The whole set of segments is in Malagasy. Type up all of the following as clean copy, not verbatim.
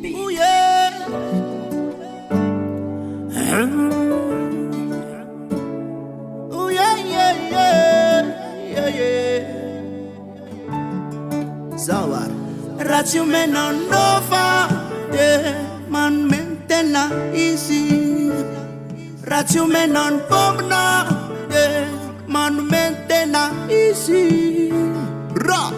Ooh yeah. Ooh yeah, yeah, yeah, yeah, yeah. Zawar. Ratio menonova, man mentena easy. Ratio menon pomna, man mentena easy. Ra.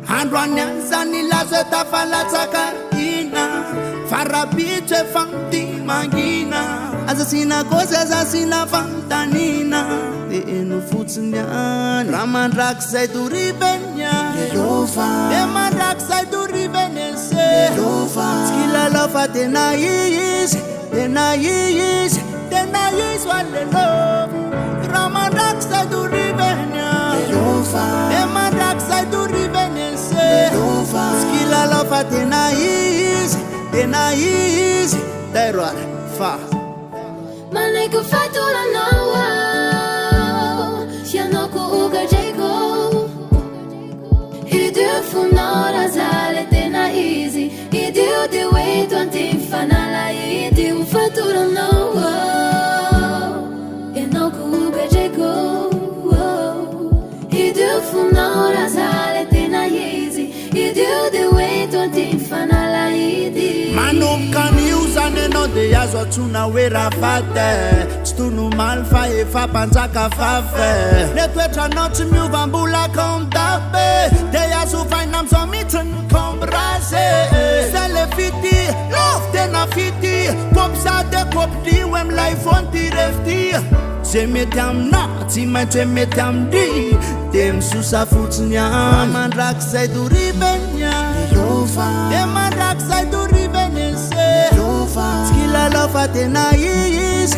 Handwanya zani lazeta falataka ina Farabiche fanti magina Azasina kozi azasina fantanina Enu futsinyan Raman rak say to ribenya Yehova Eman rak say to ribenese Yehova Skila lofa tena yis wale love Raman rak say to ribenya Yehova Eman rak say to ribenese Yehova Skila lofa tena yis Terror fa Maleko fatura nawa Sianoko uga jego Idu funora zale tena easy Idu de wait until fanala Idu fatura nawa Sianoko uga jego Idu funora zale tena easy Idu de wait until fanala Idu Manum kan usane no de yazo tuna wera fate Stunu malfa e fa panzaka fafe Netwetra not mu vambula kontabe De yazo fainam so mitten kombrase Sele fiti, love tena fiti Kopsa de kopdi wem life on ti refti Zemetam na, tima zemetam di Dem susa futnya Man rak say du ribenya Yehova Eman rak say du ribenese Yehova Skila lofa tena yis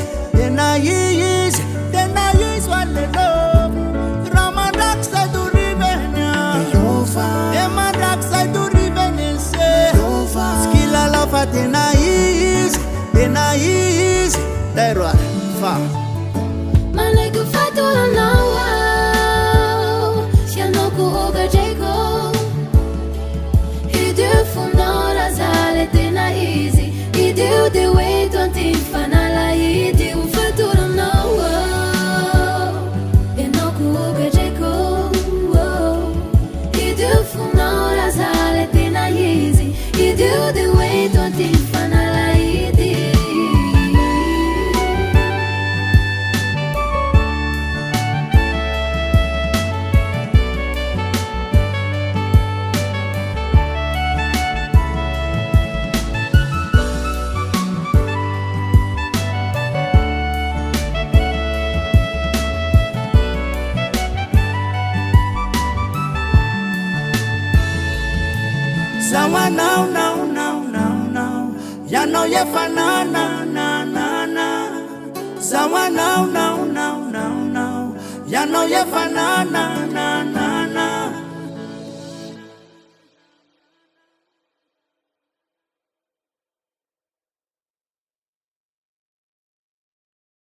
wale love Raman rak say du ribenya Yehova Eman rak say du ribenese Yehova Skila lofa tena yis Terror fa Maleko fatura nawa Sianoko uga jego Idu funora zale tena easy Idu de wait until fanala Idu fatura nawa Sianoko uga jego Idu funora zale tena easy Idu de wait until fanala Idu Sawa now Ya know ye fanana Sawa now Ya know ye fanana